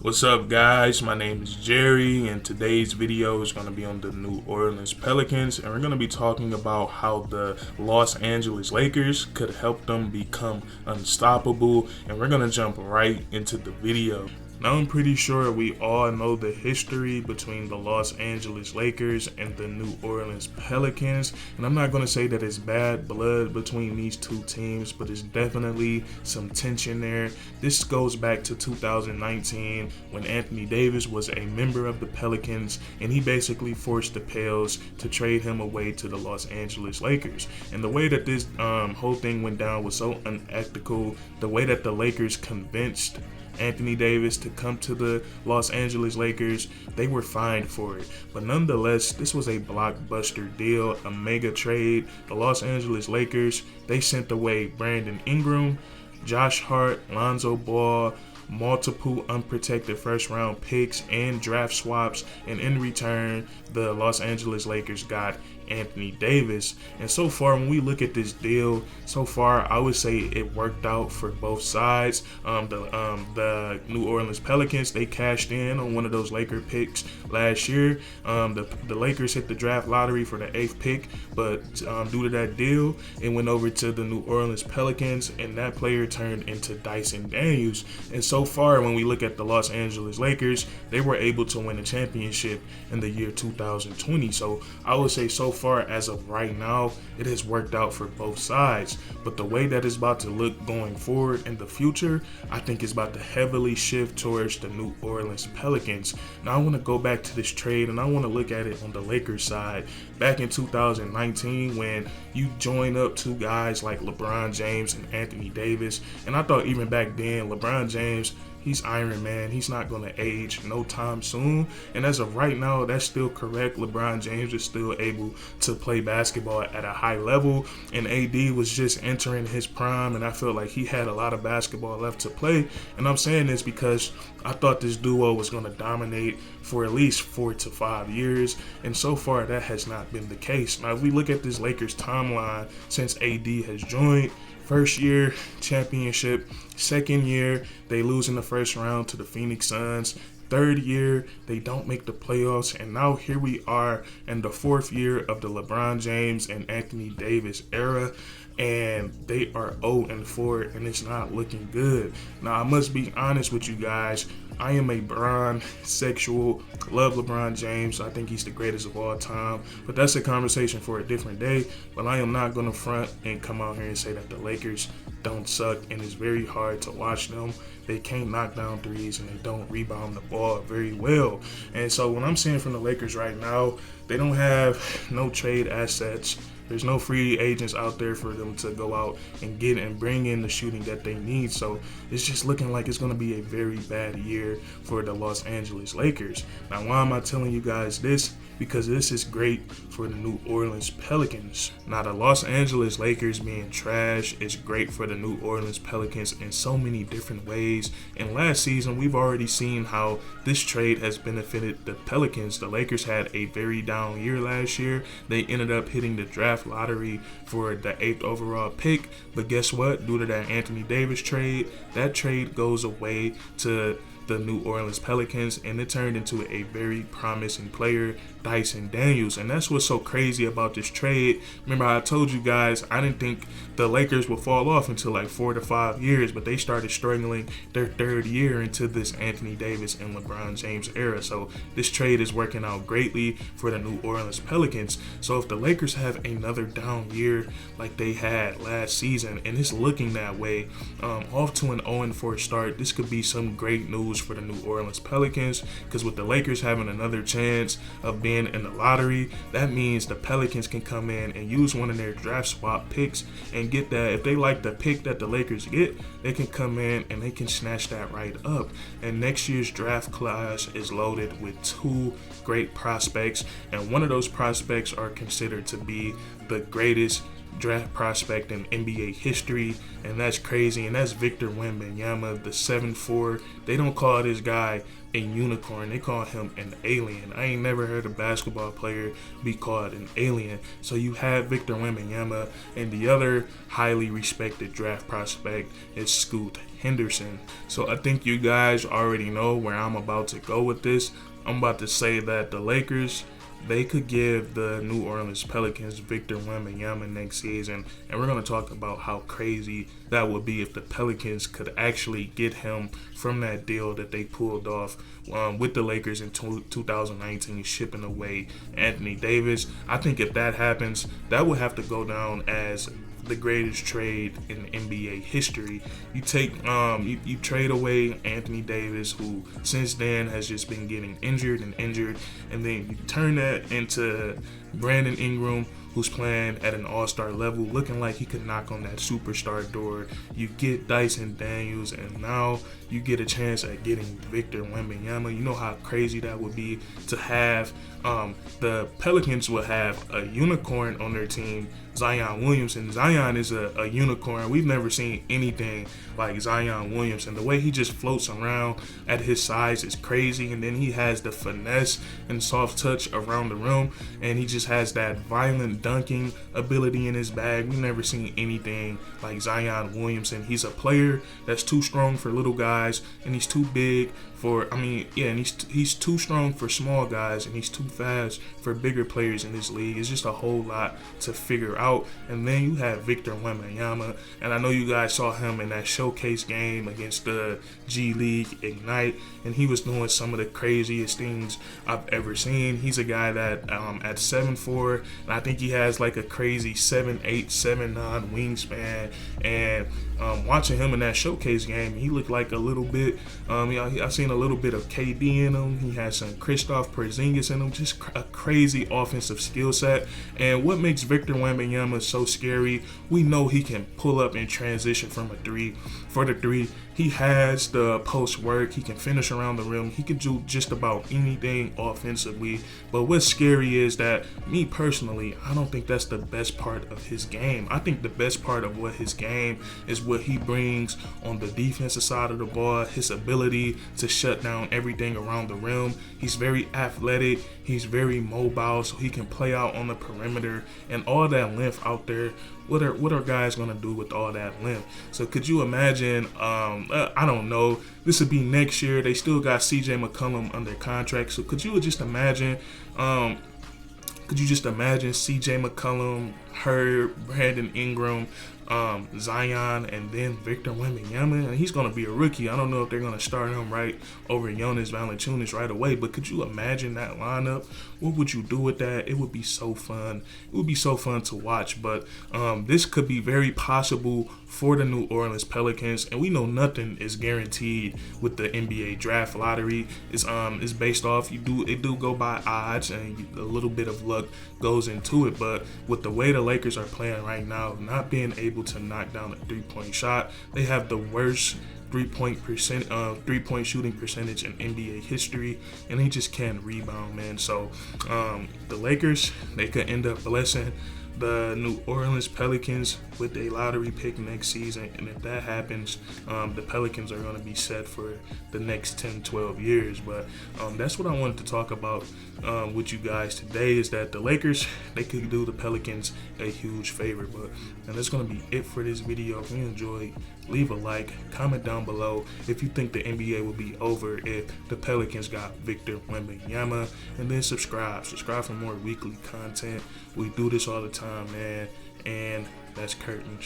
What's up, guys? My name is Jerry, and today's video is going to be on the New Orleans Pelicans, and we're going to be talking about how the Los Angeles Lakers could help them become unstoppable, and we're going to jump right into the video. Now, I'm pretty sure we all know the history between the Los Angeles Lakers and the New Orleans Pelicans, and I'm not going to say that it's bad blood between these two teams, but it's definitely some tension there. This goes back to 2019 when Anthony Davis was a member of the Pelicans, and he basically forced the Pels to trade him away to the Los Angeles Lakers. And the way that this whole thing went down was so unethical. The way that the Lakers convinced Anthony Davis to come to the Los Angeles Lakers, they were fined for it. But nonetheless, this was a blockbuster deal, a mega trade. The Los Angeles Lakers, they sent away Brandon Ingram, Josh Hart, Lonzo Ball, multiple unprotected first-round picks and draft swaps, and in return, the Los Angeles Lakers got Anthony Davis. And so far, when we look at this deal, so far, I would say it worked out for both sides. The New Orleans Pelicans, they cashed in on one of those Laker picks last year. The Lakers hit the draft lottery for the 8th pick, but due to that deal, it went over to the New Orleans Pelicans, and that player turned into Dyson Daniels. And so far, when we look at the Los Angeles Lakers, they were able to win a championship in the year 2020. So I would say so far as of right now, it has worked out for both sides. But the way that it's about to look going forward in the future, I think it's about to heavily shift towards the New Orleans Pelicans. Now I want to go back to this trade, and I want to look at it on the Lakers side. Back in 2019, when you join up two guys like LeBron James and Anthony Davis, and I thought even back then, LeBron James, he's Iron Man. He's not going to age no time soon. And as of right now, that's still correct. LeBron James is still able to play basketball at a high level. And AD was just entering his prime, and I felt like he had a lot of basketball left to play. And I'm saying this because I thought this duo was going to dominate for at least 4 to 5 years. And so far, that has not been the case. Now, if we look at this Lakers timeline since AD has joined, first year, championship. Second year, they lose in the first round to the Phoenix Suns. Third year, they don't make the playoffs. And now here we are in the 4th year of the LeBron James and Anthony Davis era. And they are 0-4, and it's not looking good. Now, I must be honest with you guys. I am a Bron sexual, love LeBron James. I think he's the greatest of all time. But that's a conversation for a different day. But I am not going to front and come out here and say that the Lakers don't suck, and it's very hard to watch them. They can't knock down threes, and they don't rebound the ball very well. And so what I'm seeing from the Lakers right now, they don't have no trade assets. There's no free agents out there for them to go out and get and bring in the shooting that they need. So it's just looking like it's going to be a very bad year for the Los Angeles Lakers. Now, why am I telling you guys this? Because this is great for the New Orleans Pelicans. Now, the Los Angeles Lakers being trash is great for the New Orleans Pelicans in so many different ways. And last season, we've already seen how this trade has benefited the Pelicans. The Lakers had a very down year last year. They ended up hitting the draft lottery for the 8th overall pick. But guess what? Due to that Anthony Davis trade, that trade goes away to the New Orleans Pelicans, and it turned into a very promising player, Dyson Daniels. And that's what's so crazy about this trade. Remember, I told you guys I didn't think the Lakers would fall off until like 4 to 5 years, but they started struggling their 3rd year into this Anthony Davis and LeBron James era. So this trade is working out greatly for the New Orleans Pelicans. So if the Lakers have another down year like they had last season, and it's looking that way, off to an 0-4 start, this could be some great news for the New Orleans Pelicans, because with the Lakers having another chance of being in the lottery, that means the Pelicans can come in and use one of their draft swap picks and get that. If they like the pick that the Lakers get, they can come in and they can snatch that right up. And next year's draft class is loaded with 2 great prospects, and one of those prospects are considered to be the greatest draft prospect in NBA history, and that's crazy. And that's Victor Wembanyama, the 7'4". They don't call this guy a unicorn, they call him an alien. I ain't never heard a basketball player be called an alien. So you have Victor Wembanyama, and the other highly respected draft prospect is Scoot Henderson. So I think you guys already know where I'm about to go with this. I'm about to say that the Lakers, they could give the New Orleans Pelicans Victor Wembanyama next season, and we're going to talk about how crazy that would be if the Pelicans could actually get him from that deal that they pulled off with the Lakers in 2019, shipping away Anthony Davis. I think if that happens, that would have to go down as the greatest trade in NBA history. You take you trade away Anthony Davis, who since then has just been getting injured, and then you turn that into Brandon Ingram, who's playing at an all-star level, looking like he could knock on that superstar door. You get Dyson Daniels, and now you get a chance at getting Victor Wembanyama. You know how crazy that would be to have. The Pelicans will have a unicorn on their team, Zion Williamson. Zion is a unicorn. We've never seen anything like Zion Williamson. The way he just floats around at his size is crazy, and then he has the finesse and soft touch around the rim, and he just has that violent dunking ability in his bag. We've never seen anything like Zion Williamson. He's a player that's too strong for little guys, and he's too big for, and he's too strong for small guys, and he's too fast for bigger players in this league. It's just a whole lot to figure out. And then you have Victor Wembanyama, and I know you guys saw him in that showcase game against the G League Ignite, and he was doing some of the craziest things I've ever seen. He's a guy that at 7'4", and I think he has like a crazy 7'8", 7'9" wingspan, and watching him in that showcase game, he looked like a little bit, I've seen a little bit of KD in him. He has some Kristaps Porzingis in him, just a crazy offensive skill set. And what makes Victor Wembanyama so scary, we know he can pull up and transition from a three. For the three, he has the post work. He can finish around the rim. He can do just about anything offensively. But what's scary is that, me personally, I don't think that's the best part of his game. I think the best part of what his game is what he brings on the defensive side of the ball, his ability to shut down everything around the rim. He's very athletic. He's very mobile, so he can play out on the perimeter, and all that length out there. What are guys gonna do with all that length? So could you imagine? I don't know. This would be next year. They still got C.J. McCollum under contract. So could you just imagine? C.J. McCollum, Herb, Brandon Ingram, Zion, and then Victor Wembanyama? And he's going to be a rookie. I don't know if they're going to start him right over Jonas Valanciunas right away, but could you imagine that lineup? What would you do with that? It would be so fun. It would be so fun to watch, but this could be very possible for the New Orleans Pelicans, and we know nothing is guaranteed with the NBA draft lottery. It's based off, it do go by odds, and a little bit of luck goes into it, but with the way the Lakers are playing right now, not being able to knock down a three-point shot, they have the worst three-point shooting percentage in NBA history, and they just can't rebound, man. So the Lakers, they could end up blessing the New Orleans Pelicans with a lottery pick next season, and if that happens, the Pelicans are going to be set for the next 10-12 years. But that's what I wanted to talk about with you guys today, is that the Lakers, they could do the Pelicans a huge favor. But and that's going to be it for this video. If you enjoyed, leave a like, comment down below if you think the NBA will be over if the Pelicans got Victor Wembanyama, and then subscribe for more weekly content. We do this all the time, man, and that's curtain.